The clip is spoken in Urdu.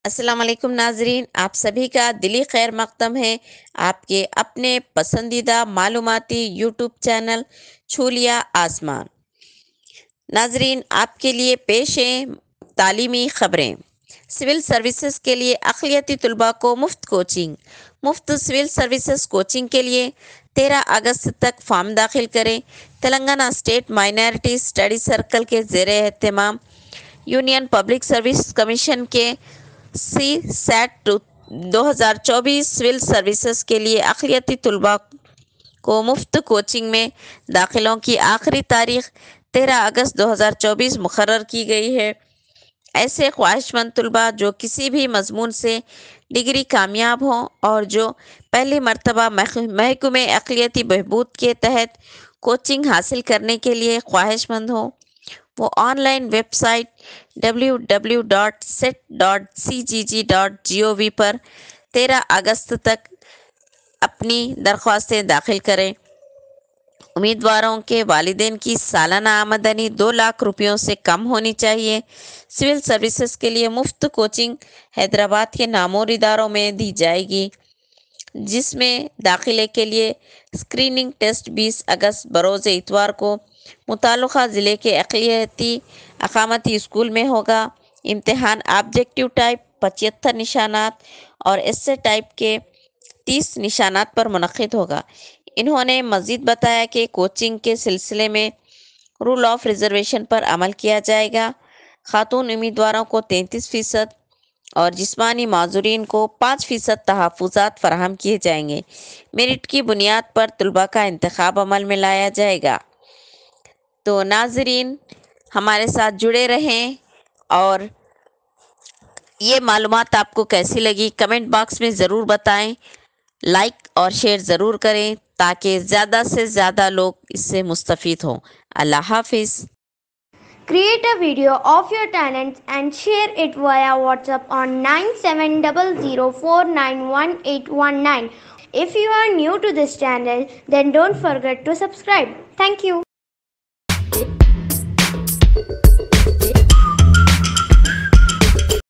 السلام علیکم ناظرین، آپ سبھی کا دلی خیر مقدم ہے آپ کے اپنے پسندیدہ معلوماتی یوٹیوب چینل چھو لیا آسمان۔ ناظرین، آپ کے لیے پیش ہیں تعلیمی خبریں۔ سول سروسز کے لیے اقلیتی طلباء کو مفت کوچنگ۔ مفت سول سروسز کوچنگ کے لیے 13 اگست تک فارم داخل کریں۔ Telangana state minority study circle کے زیر اہتمام یونین پبلک سروس کمیشن کے سی سیٹ 2024 سول سروسز کے لیے اقلیتی طلباء کو مفت کوچنگ میں داخلوں کی آخری تاریخ 13 اگست 2024 مقرر کی گئی ہے۔ ایسے خواہش مند طلباء جو کسی بھی مضمون سے ڈگری کامیاب ہوں اور جو پہلی مرتبہ محکمہ اقلیتی بہبود کے تحت کوچنگ حاصل کرنے کے لیے خواہش مند ہوں، وہ online website www.set.cgg.gov پر 13 اگست تک اپنی درخواستیں داخل کریں۔ امیدواروں کے والدین کی سالانہ آمدنی 2 لاکھ روپیوں سے کم ہونی چاہیے۔ سول سروسز کے لیے مفت کوچنگ حیدرآباد کے نامور اداروں میں دی جائے گی، جس میں داخلے کے لیے اسکریننگ ٹیسٹ 20 اگست بروز اتوار کو متعلقہ ضلع کے اقلیتی اقامتی اسکول میں ہوگا۔ امتحان آبجیکٹیو ٹائپ 75 نشانات اور ایسے ٹائپ کے 30 نشانات پر منعقد ہوگا۔ انہوں نے مزید بتایا کہ کوچنگ کے سلسلے میں رول آف ریزرویشن پر عمل کیا جائے گا۔ خاتون امیدواروں کو 33% اور جسمانی معذورین کو 5% تحفظات فراہم کیے جائیں گے۔ میرٹ کی بنیاد پر طلباء کا انتخاب عمل میں لایا جائے گا۔ تو ناظرین، ہمارے ساتھ جڑے رہیں اور یہ معلومات آپ کو کیسی لگی کمنٹ باکس میں ضرور بتائیں۔ لائک اور شیئر ضرور کریں تاکہ زیادہ سے زیادہ لوگ اس سے مستفید ہوں۔ اللہ حافظ۔ Create a video of your talents and share it via WhatsApp on 9700491819. If you are new to this channel, then don't forget to subscribe. Thank you.